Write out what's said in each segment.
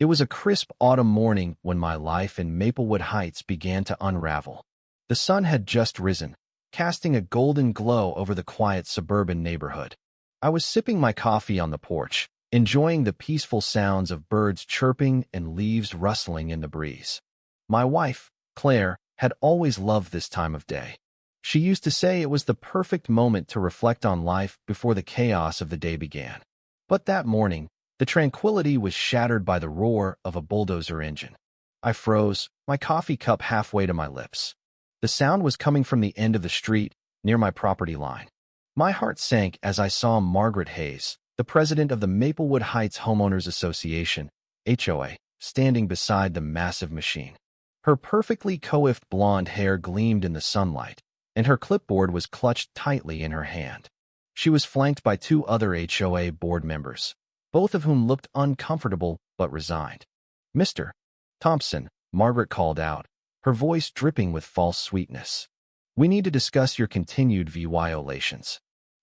It was a crisp autumn morning when my life in Maplewood Heights began to unravel. The sun had just risen, casting a golden glow over the quiet suburban neighborhood. I was sipping my coffee on the porch, enjoying the peaceful sounds of birds chirping and leaves rustling in the breeze. My wife, Claire, had always loved this time of day. She used to say it was the perfect moment to reflect on life before the chaos of the day began. But that morning, the tranquility was shattered by the roar of a bulldozer engine. I froze, my coffee cup halfway to my lips. The sound was coming from the end of the street, near my property line. My heart sank as I saw Margaret Hayes, the president of the Maplewood Heights Homeowners Association, HOA, standing beside the massive machine. Her perfectly coiffed blonde hair gleamed in the sunlight, and her clipboard was clutched tightly in her hand. She was flanked by two other HOA board members, both of whom looked uncomfortable but resigned. "Mr. Thompson," Margaret called out, her voice dripping with false sweetness. "We need to discuss your continued violations."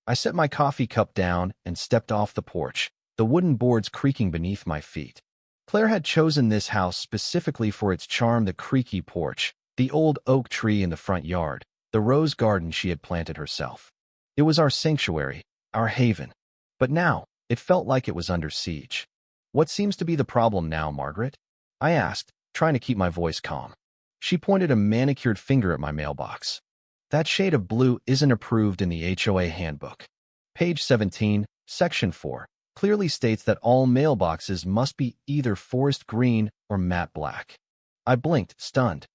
I set my coffee cup down and stepped off the porch, the wooden boards creaking beneath my feet. Claire had chosen this house specifically for its charm: the creaky porch, the old oak tree in the front yard, the rose garden she had planted herself. It was our sanctuary, our haven. But now, it felt like it was under siege. "What seems to be the problem now, Margaret?" I asked, trying to keep my voice calm. She pointed a manicured finger at my mailbox. "That shade of blue isn't approved in the HOA handbook. Page 17, Section 4, clearly states that all mailboxes must be either forest green or matte black." I blinked, stunned.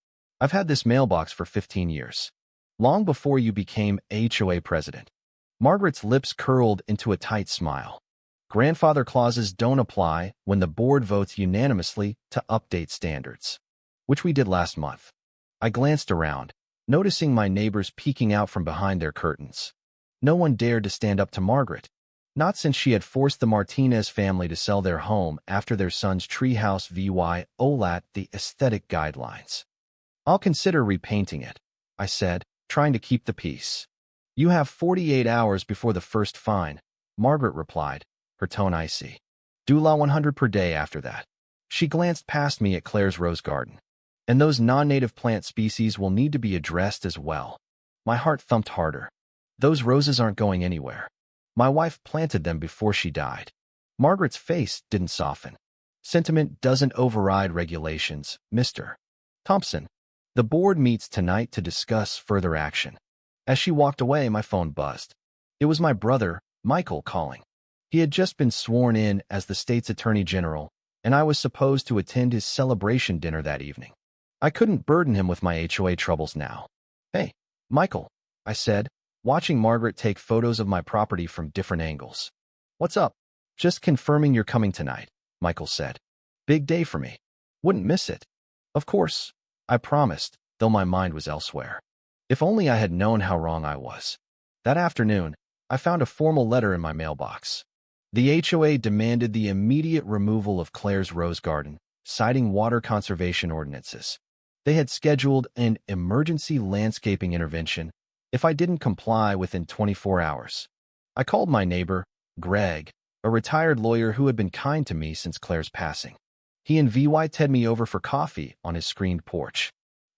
"I've had this mailbox for 15 years. Long before you became HOA president." Margaret's lips curled into a tight smile. "Grandfather clauses don't apply when the board votes unanimously to update standards, which we did last month." I glanced around, noticing my neighbors peeking out from behind their curtains. No one dared to stand up to Margaret, not since she had forced the Martinez family to sell their home after their son's treehouse violated the aesthetic guidelines. "I'll consider repainting it," I said, trying to keep the peace. "You have 48 hours before the first fine," Margaret replied, her tone icy. "Do la 100 per day after that." She glanced past me at Claire's rose garden. "And those non-native plant species will need to be addressed as well." My heart thumped harder. "Those roses aren't going anywhere. My wife planted them before she died." Margaret's face didn't soften. "Sentiment doesn't override regulations, Mr. Thompson. The board meets tonight to discuss further action." As she walked away, my phone buzzed. It was my brother, Michael, calling. He had just been sworn in as the state's attorney general, and I was supposed to attend his celebration dinner that evening. I couldn't burden him with my HOA troubles now. "Hey, Michael," I said, watching Margaret take photos of my property from different angles. "What's up?" "Just confirming you're coming tonight," Michael said. "Big day for me. Wouldn't miss it." "Of course," I promised, though my mind was elsewhere. If only I had known how wrong I was. That afternoon, I found a formal letter in my mailbox. The HOA demanded the immediate removal of Claire's rose garden, citing water conservation ordinances. They had scheduled an emergency landscaping intervention if I didn't comply within 24 hours. I called my neighbor, Greg, a retired lawyer who had been kind to me since Claire's passing. He invited me over for coffee on his screened porch.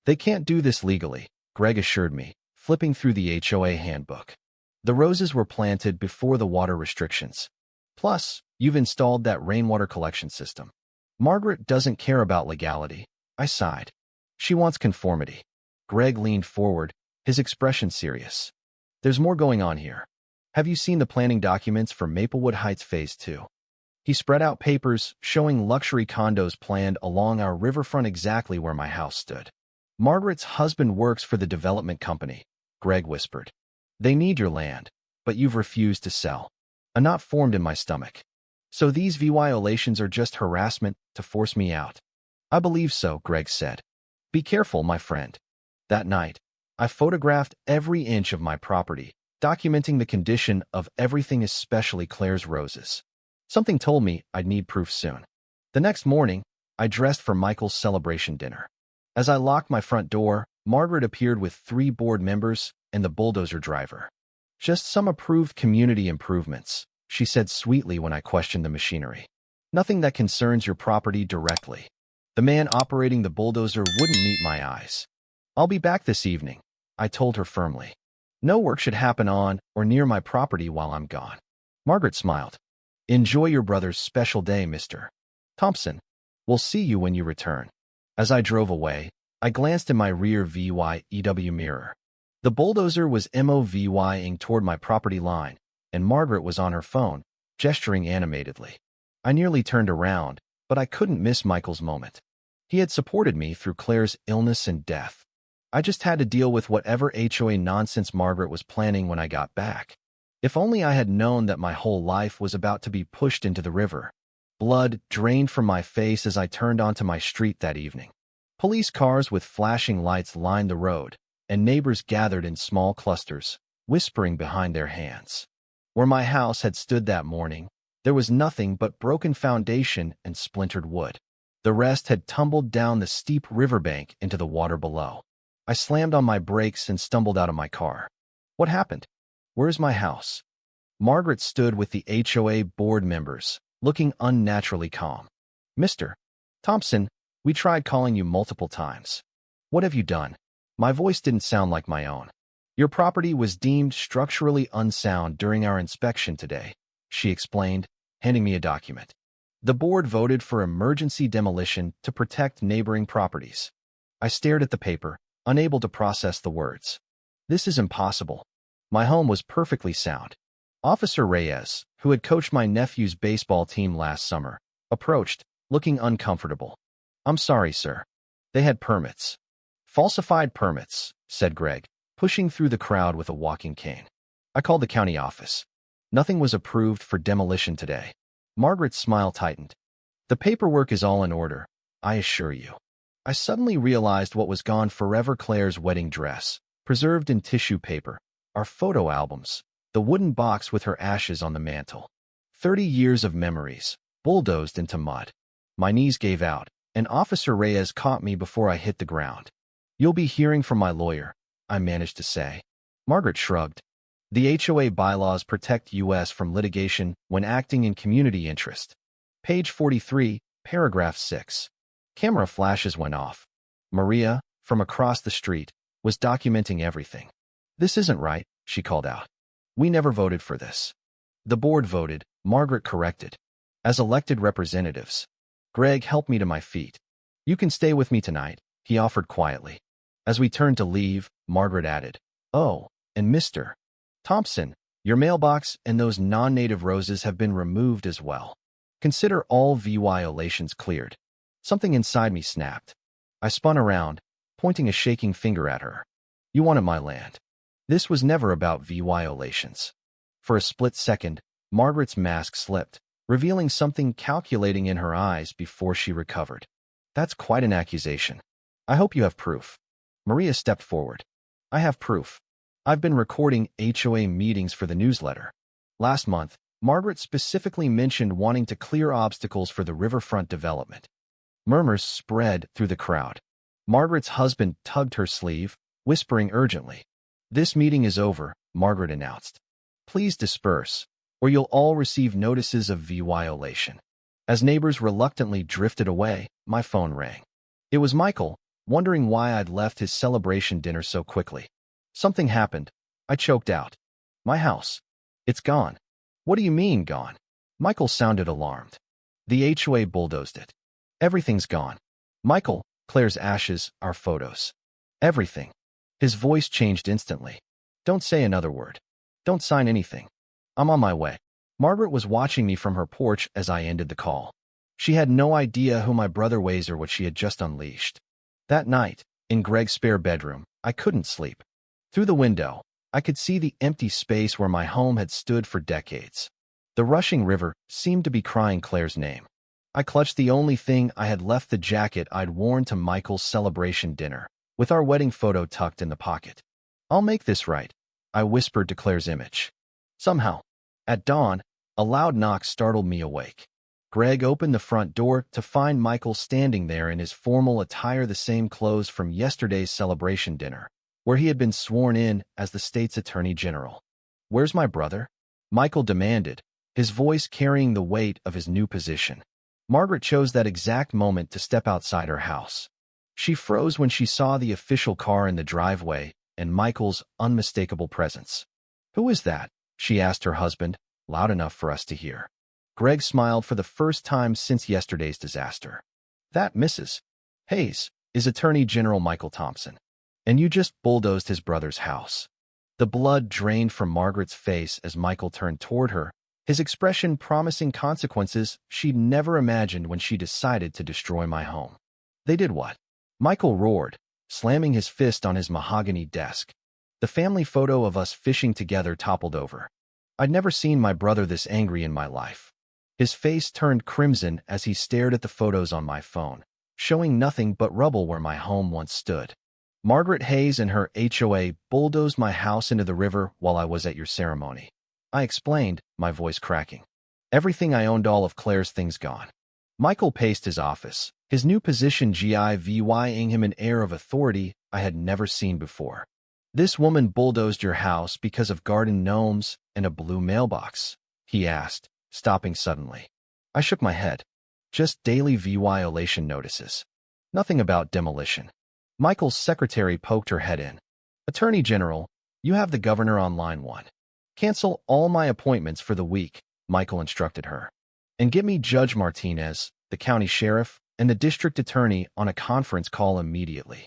"They can't do this legally," Greg assured me, flipping through the HOA handbook. "The roses were planted before the water restrictions. Plus, you've installed that rainwater collection system." "Margaret doesn't care about legality," I sighed. "She wants conformity." Greg leaned forward, his expression serious. "There's more going on here. Have you seen the planning documents for Maplewood Heights Phase 2? He spread out papers showing luxury condos planned along our riverfront, exactly where my house stood. "Margaret's husband works for the development company," Greg whispered. "They need your land, but you've refused to sell." A knot formed in my stomach. "So these violations are just harassment to force me out?" "I believe so," Greg said. "Be careful, my friend." That night, I photographed every inch of my property, documenting the condition of everything, especially Claire's roses. Something told me I'd need proof soon. The next morning, I dressed for Michael's celebration dinner. As I locked my front door, Margaret appeared with 3 board members and the bulldozer driver. "Just some approved community improvements," she said sweetly when I questioned the machinery. Nothing that concerns your property directly. The man operating the bulldozer wouldn't meet my eyes. I'll be back this evening, I told her firmly. No work should happen on or near my property while I'm gone. Margaret smiled. Enjoy your brother's special day, Mr. Thompson. We'll see you when you return. As I drove away, I glanced in my rear VYEW mirror. The bulldozer was MOVYing toward my property line, and Margaret was on her phone, gesturing animatedly. I nearly turned around, but I couldn't miss Michael's moment. He had supported me through Claire's illness and death. I just had to deal with whatever HOA nonsense Margaret was planning when I got back. If only I had known that my whole life was about to be pushed into the river. Blood drained from my face as I turned onto my street that evening. Police cars with flashing lights lined the road, and neighbors gathered in small clusters, whispering behind their hands. Where my house had stood that morning, there was nothing but broken foundation and splintered wood. The rest had tumbled down the steep riverbank into the water below. I slammed on my brakes and stumbled out of my car. What happened? Where's my house? Margaret stood with the HOA board members, looking unnaturally calm. Mr. Thompson, we tried calling you multiple times. What have you done? My voice didn't sound like my own. Your property was deemed structurally unsound during our inspection today, she explained, handing me a document. The board voted for emergency demolition to protect neighboring properties. I stared at the paper, unable to process the words. This is impossible. My home was perfectly sound. Officer Reyes, who had coached my nephew's baseball team last summer, approached, looking uncomfortable. I'm sorry, sir. They had permits. Falsified permits, said Greg, pushing through the crowd with a walking cane. I called the county office. Nothing was approved for demolition today. Margaret's smile tightened. The paperwork is all in order, I assure you. I suddenly realized what was gone forever: Claire's wedding dress, preserved in tissue paper, our photo albums, the wooden box with her ashes on the mantel. 30 years of memories, bulldozed into mud. My knees gave out, and Officer Reyes caught me before I hit the ground. You'll be hearing from my lawyer, I managed to say. Margaret shrugged. The HOA bylaws protect U.S. from litigation when acting in community interest. Page 43, paragraph 6. Camera flashes went off. Maria, from across the street, was documenting everything. This isn't right, she called out. We never voted for this. The board voted, Margaret corrected. As elected representatives. Greg helped me to my feet. You can stay with me tonight, he offered quietly. As we turned to leave, Margaret added, Oh, and Mr. Thompson, your mailbox and those non-native roses have been removed as well. Consider all violations cleared. Something inside me snapped. I spun around, pointing a shaking finger at her. You wanted my land. This was never about violations. For a split second, Margaret's mask slipped, revealing something calculating in her eyes before she recovered. That's quite an accusation. I hope you have proof. Maria stepped forward. I have proof. I've been recording HOA meetings for the newsletter. Last month, Margaret specifically mentioned wanting to clear obstacles for the riverfront development. Murmurs spread through the crowd. Margaret's husband tugged her sleeve, whispering urgently. This meeting is over, Margaret announced. Please disperse, or you'll all receive notices of violation. As neighbors reluctantly drifted away, my phone rang. It was Michael, wondering why I'd left his celebration dinner so quickly. Something happened. I choked out. My house. It's gone. What do you mean, gone? Michael sounded alarmed. The HOA bulldozed it. Everything's gone. Michael, Claire's ashes, our photos. Everything. His voice changed instantly. Don't say another word. Don't sign anything. I'm on my way. Margaret was watching me from her porch as I ended the call. She had no idea who my brother was or what she had just unleashed. That night, in Greg's spare bedroom, I couldn't sleep. Through the window, I could see the empty space where my home had stood for decades. The rushing river seemed to be crying Claire's name. I clutched the only thing I had left, the jacket I'd worn to Michael's celebration dinner, with our wedding photo tucked in the pocket. I'll make this right, I whispered to Claire's image. Somehow, at dawn, a loud knock startled me awake. Greg opened the front door to find Michael standing there in his formal attire, the same clothes from yesterday's celebration dinner, where he had been sworn in as the state's attorney general. Where's my brother? Michael demanded, his voice carrying the weight of his new position. Margaret chose that exact moment to step outside her house. She froze when she saw the official car in the driveway and Michael's unmistakable presence. "Who is that?" she asked her husband, loud enough for us to hear. Greg smiled for the first time since yesterday's disaster. "That, Mrs. Hayes, is Attorney General Michael Thompson. And you just bulldozed his brother's house." The blood drained from Margaret's face as Michael turned toward her, his expression promising consequences she'd never imagined when she decided to destroy my home. "They did what?" Michael roared, slamming his fist on his mahogany desk. The family photo of us fishing together toppled over. I'd never seen my brother this angry in my life. His face turned crimson as he stared at the photos on my phone, showing nothing but rubble where my home once stood. "Margaret Hayes and her HOA bulldozed my house into the river while I was at your ceremony," I explained, my voice cracking. "Everything I owned, all of Claire's things gone." Michael paced his office, his new position giving him an air of authority I had never seen before. "This woman bulldozed your house because of garden gnomes and a blue mailbox?" he asked, stopping suddenly. I shook my head. "Just daily violation notices. Nothing about demolition." Michael's secretary poked her head in. "Attorney General, you have the governor on line 1. Cancel all my appointments for the week," Michael instructed her. "And get me Judge Martinez, the county sheriff, and the district attorney on a conference call immediately."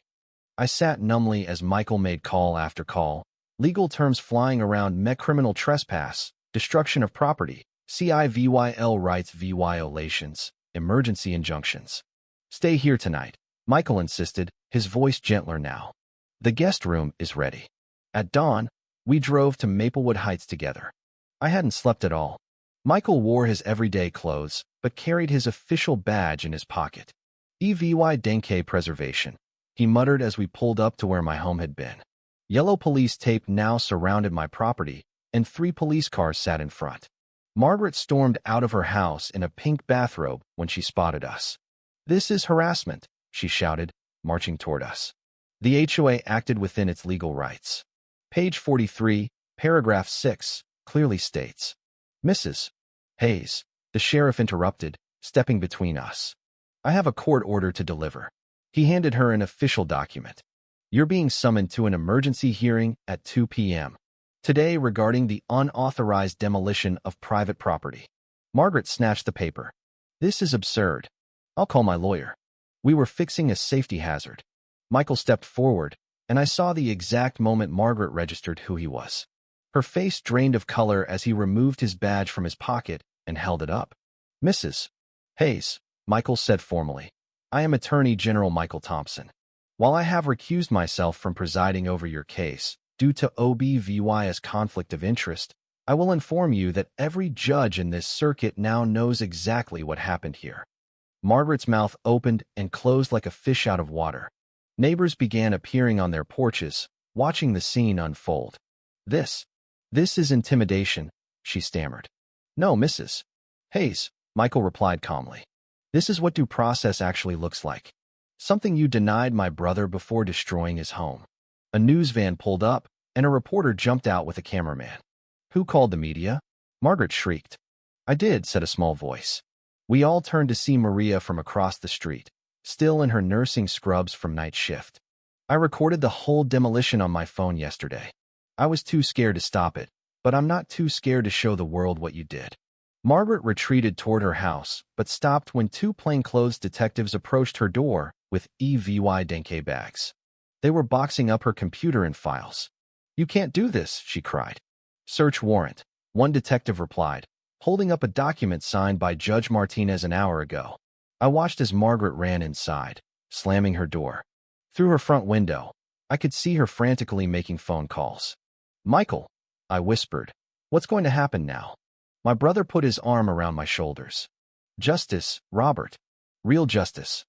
I sat numbly as Michael made call after call, legal terms flying around: criminal trespass, destruction of property, civil rights violations, emergency injunctions. "Stay here tonight," Michael insisted, his voice gentler now. "The guest room is ready." At dawn, we drove to Maplewood Heights together. I hadn't slept at all. Michael wore his everyday clothes, but carried his official badge in his pocket. "EVY Denke preservation," he muttered as we pulled up to where my home had been. Yellow police tape now surrounded my property, and 3 police cars sat in front. Margaret stormed out of her house in a pink bathrobe when she spotted us. "This is harassment," she shouted, marching toward us. The HOA acted within its legal rights. Page 43, paragraph 6, clearly states. "Mrs. Hayes," the sheriff interrupted, stepping between us. "I have a court order to deliver." He handed her an official document. "You're being summoned to an emergency hearing at 2 p.m. today regarding the unauthorized demolition of private property." Margaret snatched the paper. "This is absurd. I'll call my lawyer." We were fixing a safety hazard. Michael stepped forward, and I saw the exact moment Margaret registered who he was. Her face drained of color as he removed his badge from his pocket and held it up. "Mrs. Hayes," Michael said formally, "I am Attorney General Michael Thompson. While I have recused myself from presiding over your case due to OBVY's conflict of interest, I will inform you that every judge in this circuit now knows exactly what happened here." Margaret's mouth opened and closed like a fish out of water. Neighbors began appearing on their porches, watching the scene unfold. This is intimidation," she stammered. "No, Mrs. Hayes," Michael replied calmly. "This is what due process actually looks like. Something you denied my brother before destroying his home." A news van pulled up, and a reporter jumped out with a cameraman. "Who called the media?" Margaret shrieked. "I did," said a small voice. We all turned to see Maria from across the street, still in her nursing scrubs from night shift. "I recorded the whole demolition on my phone yesterday. I was too scared to stop it, but I'm not too scared to show the world what you did." Margaret retreated toward her house, but stopped when 2 plainclothes detectives approached her door with EVY Denke bags. They were boxing up her computer and files. "You can't do this," she cried. "Search warrant," one detective replied, holding up a document signed by Judge Martinez an hour ago. I watched as Margaret ran inside, slamming her door. Through her front window, I could see her frantically making phone calls. "Michael," I whispered, "what's going to happen now?" My brother put his arm around my shoulders. "Justice, Robert. Real justice."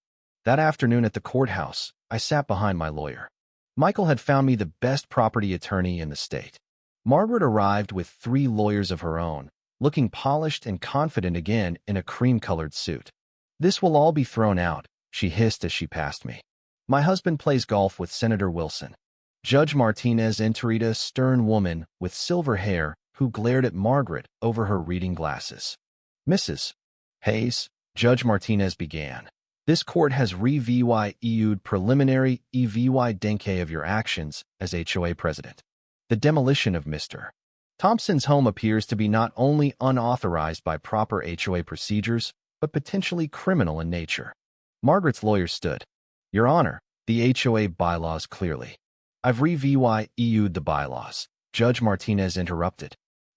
That afternoon at the courthouse, I sat behind my lawyer. Michael had found me the best property attorney in the state. Margaret arrived with 3 lawyers of her own, looking polished and confident again in a cream-colored suit. "This will all be thrown out," she hissed as she passed me. "My husband plays golf with Senator Wilson." Judge Martinez entered, a stern woman with silver hair who glared at Margaret over her reading glasses. "Mrs. Hayes, Judge Martinez began. This court has reviewed preliminary denke of your actions as HOA president. The demolition of Mr. Thompson's home appears to be not only unauthorized by proper HOA procedures, but potentially criminal in nature. Margaret's lawyer stood. Your Honor, the HOA bylaws clearly. I've reviewed the bylaws. Judge Martinez interrupted.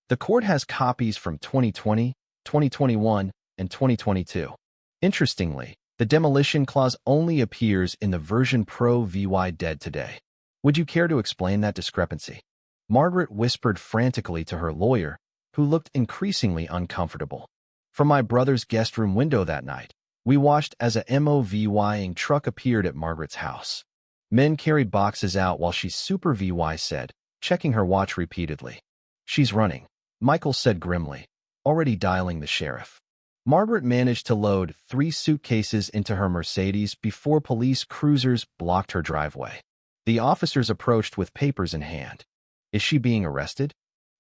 The court has copies from 2020, 2021, and 2022. Interestingly, the demolition clause only appears in the version pro VY dead today. Would you care to explain that discrepancy? Margaret whispered frantically to her lawyer, who looked increasingly uncomfortable. From my brother's guest room window that night, we watched as a MOVYing truck appeared at Margaret's house. Men carried boxes out while she super VY said, checking her watch repeatedly. She's running, Michael said grimly, already dialing the sheriff. Margaret managed to load 3 suitcases into her Mercedes before police cruisers blocked her driveway. The officers approached with papers in hand. Is she being arrested?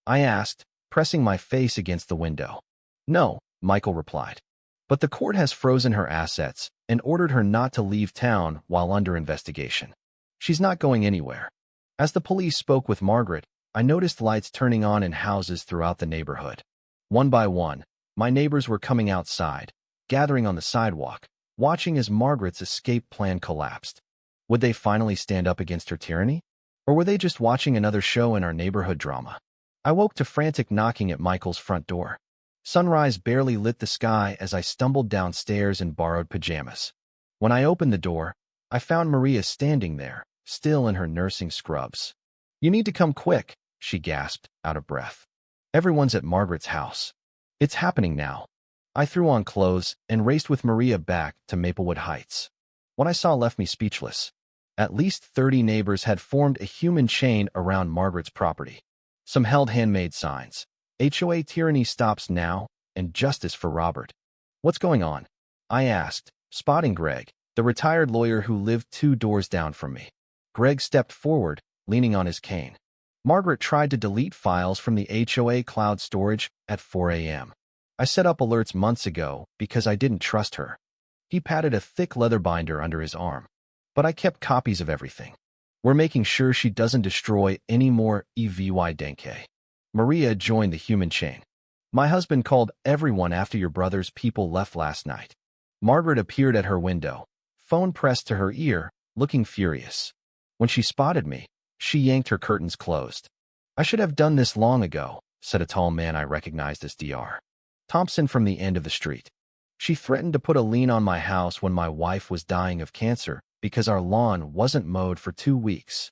I asked, pressing my face against the window. No, Michael replied. But the court has frozen her assets and ordered her not to leave town while under investigation. She's not going anywhere. As the police spoke with Margaret, I noticed lights turning on in houses throughout the neighborhood. One by one, my neighbors were coming outside, gathering on the sidewalk, watching as Margaret's escape plan collapsed. Would they finally stand up against her tyranny? Or were they just watching another show in our neighborhood drama? I woke to frantic knocking at Michael's front door. Sunrise barely lit the sky as I stumbled downstairs in borrowed pajamas. When I opened the door, I found Maria standing there, still in her nursing scrubs. You need to come quick, she gasped, out of breath. Everyone's at Margaret's house. It's happening now. I threw on clothes and raced with Maria back to Maplewood Heights. What I saw left me speechless. At least 30 neighbors had formed a human chain around Margaret's property. Some held handmade signs. HOA tyranny stops now, and justice for Robert. What's going on? I asked, spotting Greg, the retired lawyer who lived 2 doors down from me. Greg stepped forward, leaning on his cane. Margaret tried to delete files from the HOA cloud storage at 4 a.m. I set up alerts months ago because I didn't trust her. He patted a thick leather binder under his arm. But I kept copies of everything. We're making sure she doesn't destroy any more EVY denke. Maria joined the human chain. My husband called everyone after your brother's people left last night. Margaret appeared at her window, phone pressed to her ear, looking furious. When she spotted me, she yanked her curtains closed. I should have done this long ago, said a tall man I recognized as Dr. Thompson from the end of the street. She threatened to put a lien on my house when my wife was dying of cancer because our lawn wasn't mowed for 2 weeks.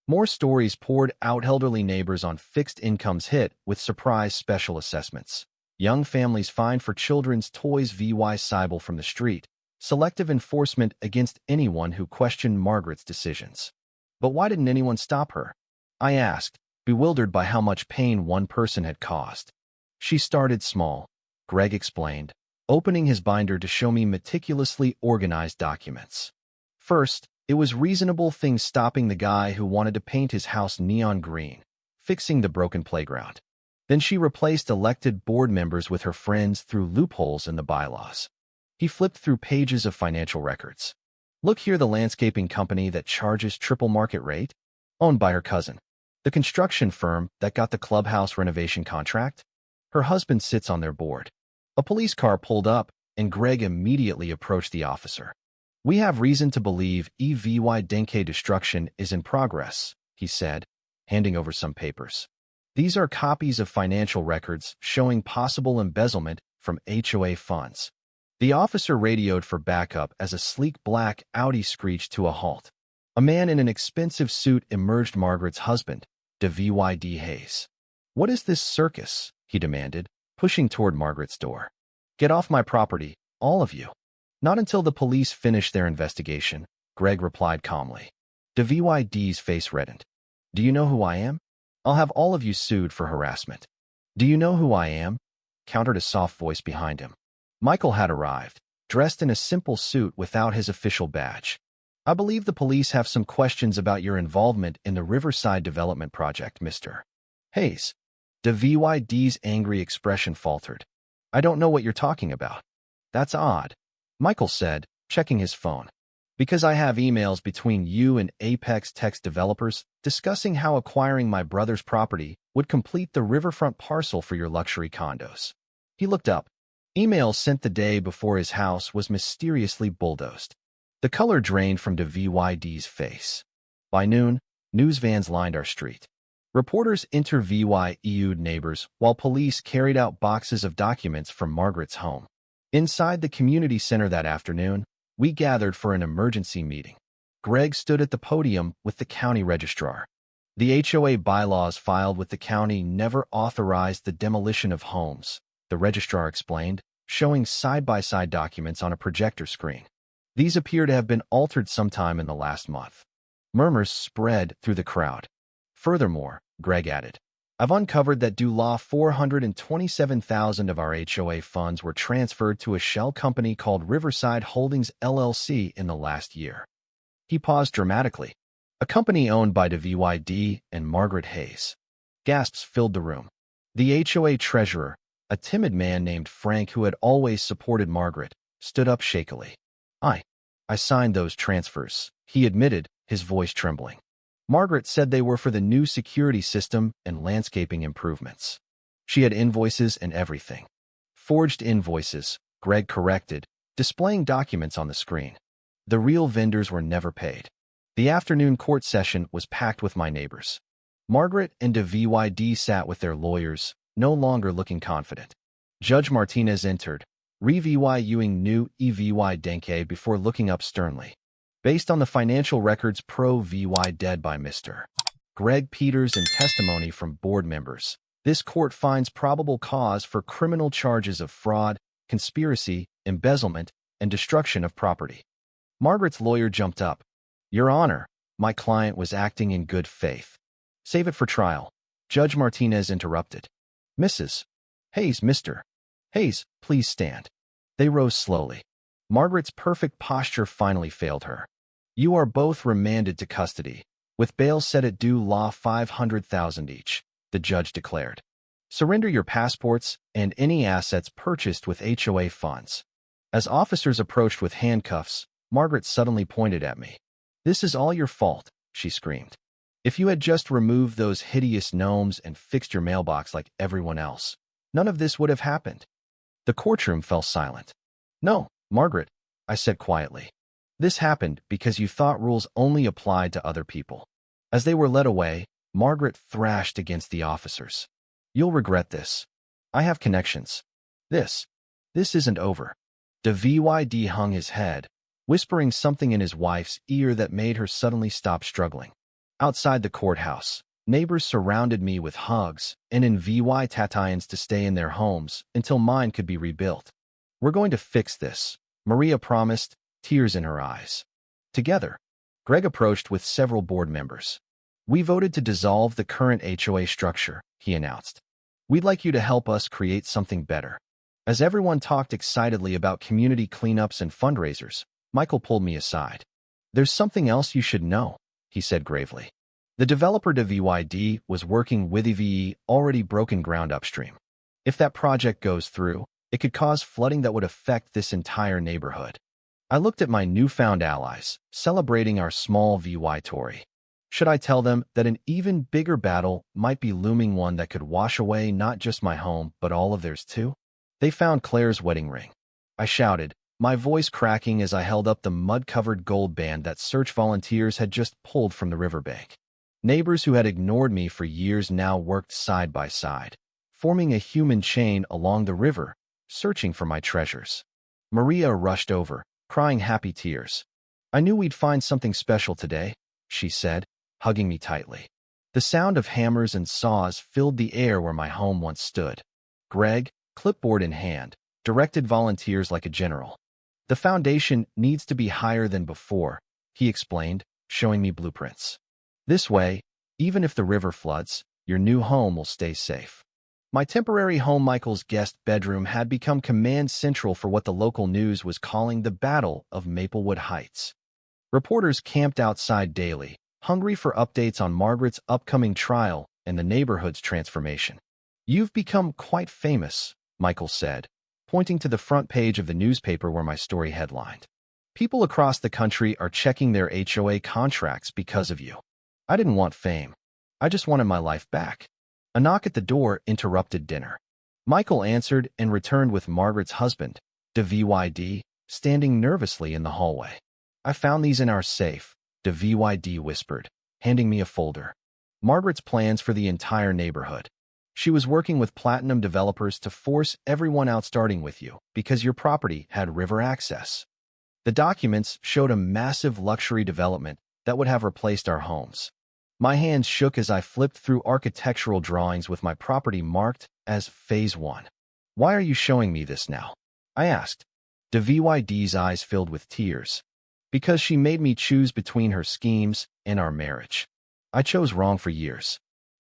More stories poured out. Elderly neighbors on fixed incomes hit with surprise special assessments. Young families fined for children's toys vy Cybele from the street. Selective enforcement against anyone who questioned Margaret's decisions. But why didn't anyone stop her? I asked, bewildered by how much pain one person had caused. She started small, Greg explained, opening his binder to show me meticulously organized documents. First, it was reasonable things stopping the guy who wanted to paint his house neon green, fixing the broken playground. Then she replaced elected board members with her friends through loopholes in the bylaws. He flipped through pages of financial records. Look here, the landscaping company that charges triple market rate, owned by her cousin. The construction firm that got the clubhouse renovation contract. Her husband sits on their board. A police car pulled up, and Greg immediately approached the officer. We have reason to believe EVY denke destruction is in progress, he said, handing over some papers. These are copies of financial records showing possible embezzlement from HOA funds. The officer radioed for backup as a sleek black Audi screeched to a halt. A man in an expensive suit emerged. Margaret's husband, DVYD Hayes. What is this circus? He demanded, pushing toward Margaret's door. Get off my property, all of you. Not until the police finish their investigation, Greg replied calmly. DVYD's face reddened. Do you know who I am? I'll have all of you sued for harassment. Do you know who I am? Countered a soft voice behind him. Michael had arrived, dressed in a simple suit without his official badge. I believe the police have some questions about your involvement in the Riverside Development Project, Mr. Hayes. DVYD's angry expression faltered. I don't know what you're talking about. That's odd, Michael said, checking his phone. Because I have emails between you and Apex Text developers discussing how acquiring my brother's property would complete the riverfront parcel for your luxury condos. He looked up. Email sent the day before his house was mysteriously bulldozed. The color drained from WYD's face. By noon, news vans lined our street. Reporters interviewed neighbors while police carried out boxes of documents from Margaret's home. Inside the community center that afternoon, we gathered for an emergency meeting. Greg stood at the podium with the county registrar. The HOA bylaws filed with the county never authorized the demolition of homes, the registrar explained, showing side-by-side documents on a projector screen. These appear to have been altered sometime in the last month. Murmurs spread through the crowd. Furthermore, Greg added, I've uncovered that due law $427,000 of our HOA funds were transferred to a shell company called Riverside Holdings LLC in the last year. He paused dramatically. A company owned by WYD and Margaret Hayes. Gasps filled the room. The HOA treasurer, a timid man named Frank who had always supported Margaret, stood up shakily. I signed those transfers, he admitted, his voice trembling. Margaret said they were for the new security system and landscaping improvements. She had invoices and everything. Forged invoices, Greg corrected, displaying documents on the screen. The real vendors were never paid. The afternoon court session was packed with my neighbors. Margaret and WYD sat with their lawyers, no longer looking confident. Judge Martinez entered, reviewing new EVY Denke before looking up sternly. Based on the financial records pro-VY dead by Mr. Greg Peters and testimony from board members, this court finds probable cause for criminal charges of fraud, conspiracy, embezzlement, and destruction of property. Margaret's lawyer jumped up. Your Honor, my client was acting in good faith. Save it for trial. Judge Martinez interrupted. Mrs. Hayes, Mr. Hayes, please stand. They rose slowly. Margaret's perfect posture finally failed her. You are both remanded to custody, with bail set at due law $500,000 each, the judge declared. Surrender your passports and any assets purchased with HOA funds. As officers approached with handcuffs, Margaret suddenly pointed at me. This is all your fault, she screamed. If you had just removed those hideous gnomes and fixed your mailbox like everyone else, none of this would have happened. The courtroom fell silent. No, Margaret, I said quietly. This happened because you thought rules only applied to other people. As they were led away, Margaret thrashed against the officers. You'll regret this. I have connections. This isn't over. WYD hung his head, whispering something in his wife's ear that made her suddenly stop struggling. Outside the courthouse, neighbors surrounded me with hugs and invitations to stay in their homes until mine could be rebuilt. We're going to fix this, Maria promised, tears in her eyes. Together, Greg approached with several board members. We voted to dissolve the current HOA structure, he announced. We'd like you to help us create something better. As everyone talked excitedly about community cleanups and fundraisers, Michael pulled me aside. There's something else you should know, he said gravely. The developer WYD was working with EVE already broken ground upstream. If that project goes through, it could cause flooding that would affect this entire neighborhood. I looked at my newfound allies, celebrating our small VY Tory. Should I tell them that an even bigger battle might be looming, one that could wash away not just my home, but all of theirs too? They found Claire's wedding ring. I shouted, my voice cracking as I held up the mud-covered gold band that search volunteers had just pulled from the riverbank. Neighbors who had ignored me for years now worked side by side, forming a human chain along the river, searching for my treasures. Maria rushed over, crying happy tears. I knew we'd find something special today, she said, hugging me tightly. The sound of hammers and saws filled the air where my home once stood. Greg, clipboard in hand, directed volunteers like a general. The foundation needs to be higher than before, he explained, showing me blueprints. This way, even if the river floods, your new home will stay safe. My temporary home, Michael's guest bedroom, had become command central for what the local news was calling the Battle of Maplewood Heights. Reporters camped outside daily, hungry for updates on Margaret's upcoming trial and the neighborhood's transformation. You've become quite famous, Michael said, pointing to the front page of the newspaper where my story headlined. People across the country are checking their HOA contracts because of you. I didn't want fame. I just wanted my life back. A knock at the door interrupted dinner. Michael answered and returned with Margaret's husband, DVYD, standing nervously in the hallway. I found these in our safe, DVYD whispered, handing me a folder. Margaret's plans for the entire neighborhood. She was working with platinum developers to force everyone out starting with you because your property had river access. The documents showed a massive luxury development that would have replaced our homes. My hands shook as I flipped through architectural drawings with my property marked as Phase 1. Why are you showing me this now? I asked. DVYD's eyes filled with tears. Because she made me choose between her schemes and our marriage. I chose wrong for years.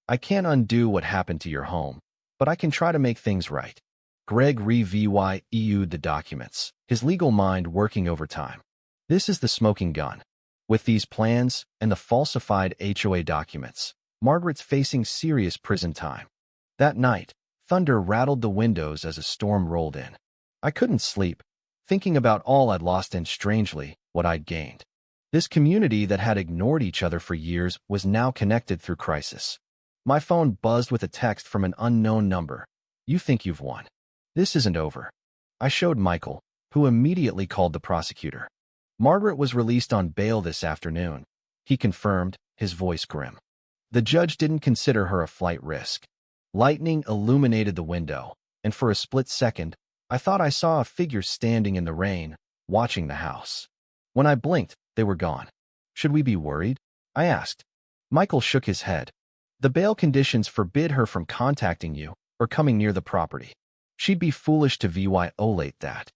I can't undo what happened to your home, but I can try to make things right. Greg reviewed the documents, his legal mind working overtime. This is the smoking gun. With these plans and the falsified HOA documents, Margaret's facing serious prison time. That night, thunder rattled the windows as a storm rolled in. I couldn't sleep, thinking about all I'd lost and, strangely, what I'd gained. This community that had ignored each other for years was now connected through crisis. My phone buzzed with a text from an unknown number. You think you've won. This isn't over. I showed Michael, who immediately called the prosecutor. Margaret was released on bail this afternoon, he confirmed, his voice grim. The judge didn't consider her a flight risk. Lightning illuminated the window, and for a split second, I thought I saw a figure standing in the rain, watching the house. When I blinked, they were gone. Should we be worried? I asked. Michael shook his head. The bail conditions forbid her from contacting you or coming near the property. She'd be foolish to violate that.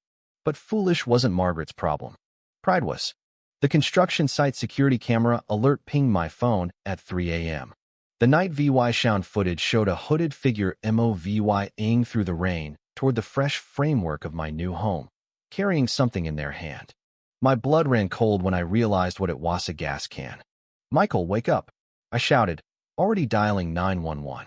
But foolish wasn't Margaret's problem. Pride was. The construction site security camera alert pinged my phone at 3 a.m. The night sound footage showed a hooded figure moving through the rain toward the fresh framework of my new home, carrying something in their hand. My blood ran cold when I realized what it was: a gas can. Michael, wake up, I shouted, already dialing 911.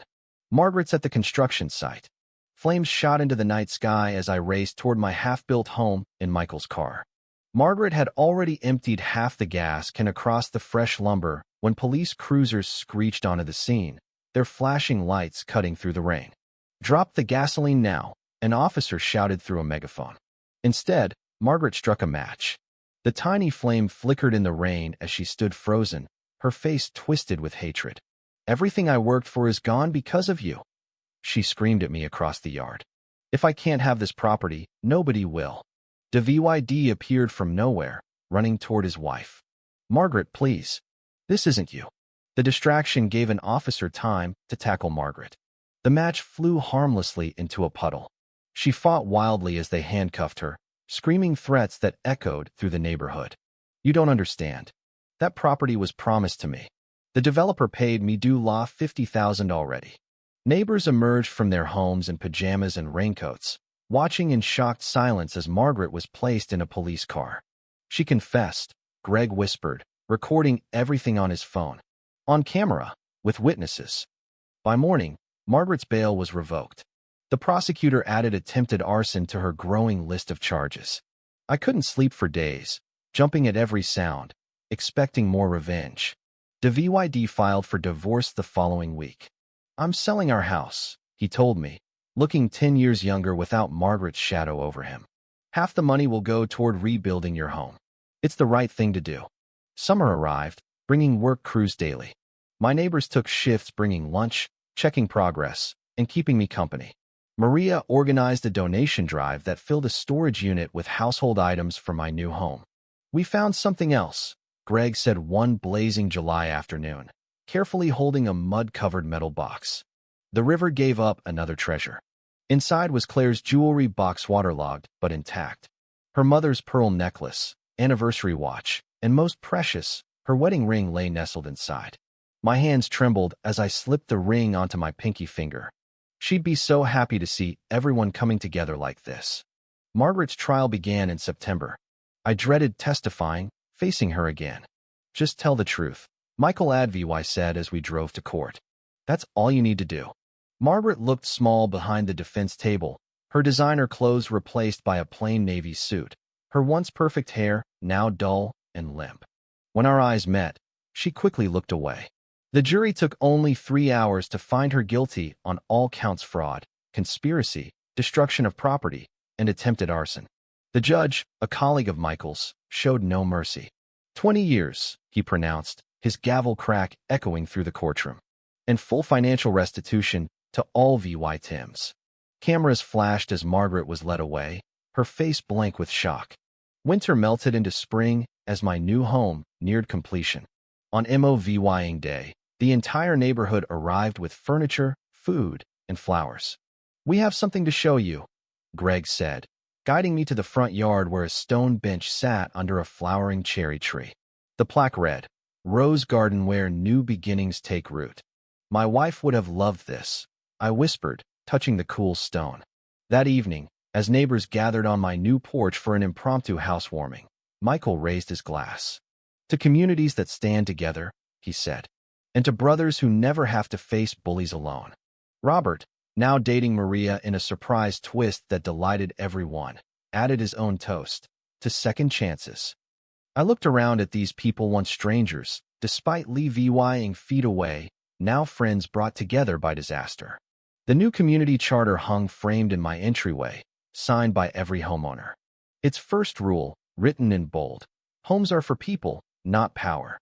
Margaret's at the construction site. Flames shot into the night sky as I raced toward my half-built home in Michael's car. Margaret had already emptied half the gas can across the fresh lumber when police cruisers screeched onto the scene, their flashing lights cutting through the rain. Drop the gasoline now, an officer shouted through a megaphone. Instead, Margaret struck a match. The tiny flame flickered in the rain as she stood frozen, her face twisted with hatred. Everything I worked for is gone because of you, she screamed at me across the yard. If I can't have this property, nobody will. DVYD appeared from nowhere, running toward his wife. Margaret, please. This isn't you. The distraction gave an officer time to tackle Margaret. The match flew harmlessly into a puddle. She fought wildly as they handcuffed her, screaming threats that echoed through the neighborhood. You don't understand. That property was promised to me. The developer paid me due law $50,000 already. Neighbors emerged from their homes in pajamas and raincoats, watching in shocked silence as Margaret was placed in a police car. She confessed, Greg whispered, recording everything on his phone. On camera, with witnesses. By morning, Margaret's bail was revoked. The prosecutor added attempted arson to her growing list of charges. I couldn't sleep for days, jumping at every sound, expecting more revenge. DVYD filed for divorce the following week. I'm selling our house, he told me, looking 10 years younger without Margaret's shadow over him. Half the money will go toward rebuilding your home. It's the right thing to do. Summer arrived, bringing work crews daily. My neighbors took shifts bringing lunch, checking progress, and keeping me company. Maria organized a donation drive that filled a storage unit with household items for my new home. We found something else, Greg said one blazing July afternoon, carefully holding a mud-covered metal box. The river gave up another treasure. Inside was Claire's jewelry box, waterlogged but intact. Her mother's pearl necklace, anniversary watch, and most precious, her wedding ring lay nestled inside. My hands trembled as I slipped the ring onto my pinky finger. She'd be so happy to see everyone coming together like this. Margaret's trial began in September. I dreaded testifying, facing her again. Just tell the truth, Michael Advy said as we drove to court. That's all you need to do. Margaret looked small behind the defense table, her designer clothes replaced by a plain navy suit, her once perfect hair now dull and limp. When our eyes met, she quickly looked away. The jury took only 3 hours to find her guilty on all counts: fraud, conspiracy, destruction of property, and attempted arson. The judge, a colleague of Michael's, showed no mercy. 20 years, he pronounced, his gavel crack echoing through the courtroom. And full financial restitution to all VY Tims. Cameras flashed as Margaret was led away, her face blank with shock. Winter melted into spring as my new home neared completion. On MOVYing Day, the entire neighborhood arrived with furniture, food, and flowers. "We have something to show you," Greg said, guiding me to the front yard where a stone bench sat under a flowering cherry tree. The plaque read, "Rose Garden where new beginnings take root." "My wife would have loved this," I whispered, touching the cool stone. That evening, as neighbors gathered on my new porch for an impromptu housewarming, Michael raised his glass. "To communities that stand together," he said, "and to brothers who never have to face bullies alone." Robert, now dating Maria in a surprise twist that delighted everyone, added his own toast, "To second chances." I looked around at these people, once strangers, despite levying feet away, now friends brought together by disaster. The new community charter hung framed in my entryway, signed by every homeowner. Its first rule, written in bold: homes are for people, not power.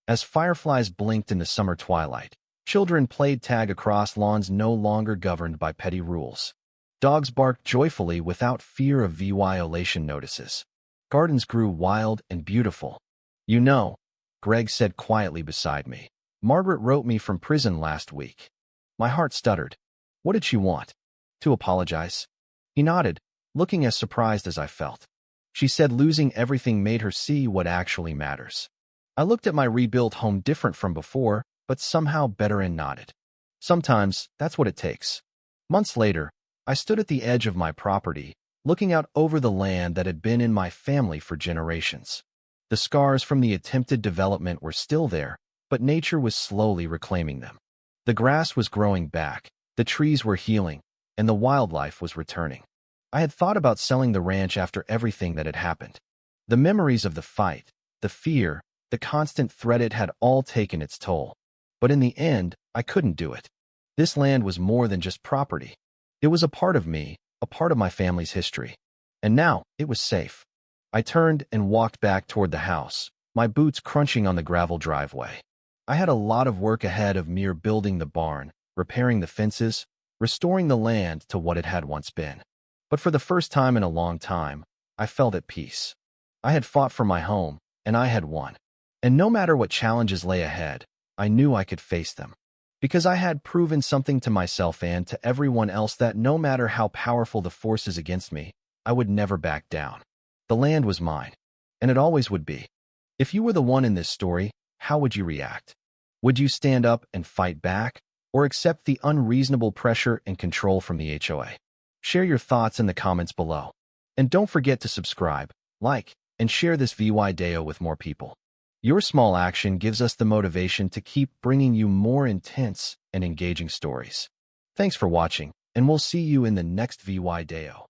As fireflies blinked in the summer twilight, children played tag across lawns no longer governed by petty rules. Dogs barked joyfully without fear of violation notices. Gardens grew wild and beautiful. "You know," Greg said quietly beside me, "Margaret wrote me from prison last week." My heart stuttered. What did she want? To apologize? He nodded, looking as surprised as I felt. She said losing everything made her see what actually matters. I looked at my rebuilt home, different from before, but somehow better, and nodded. Sometimes that's what it takes. Months later, I stood at the edge of my property, looking out over the land that had been in my family for generations. The scars from the attempted development were still there, but nature was slowly reclaiming them. The grass was growing back, the trees were healing, and the wildlife was returning. I had thought about selling the ranch after everything that had happened. The memories of the fight, the fear, the constant threat, it had all taken its toll. But in the end, I couldn't do it. This land was more than just property. It was a part of me, a part of my family's history. And now, it was safe. I turned and walked back toward the house, my boots crunching on the gravel driveway. I had a lot of work ahead of me, building the barn, repairing the fences, restoring the land to what it had once been. But for the first time in a long time, I felt at peace. I had fought for my home, and I had won. And no matter what challenges lay ahead, I knew I could face them. Because I had proven something to myself and to everyone else, that no matter how powerful the forces against me, I would never back down. The land was mine, and it always would be. If you were the one in this story, how would you react? Would you stand up and fight back, or accept the unreasonable pressure and control from the HOA? Share your thoughts in the comments below. And don't forget to subscribe, like, and share this video with more people. Your small action gives us the motivation to keep bringing you more intense and engaging stories. Thanks for watching, and we'll see you in the next video.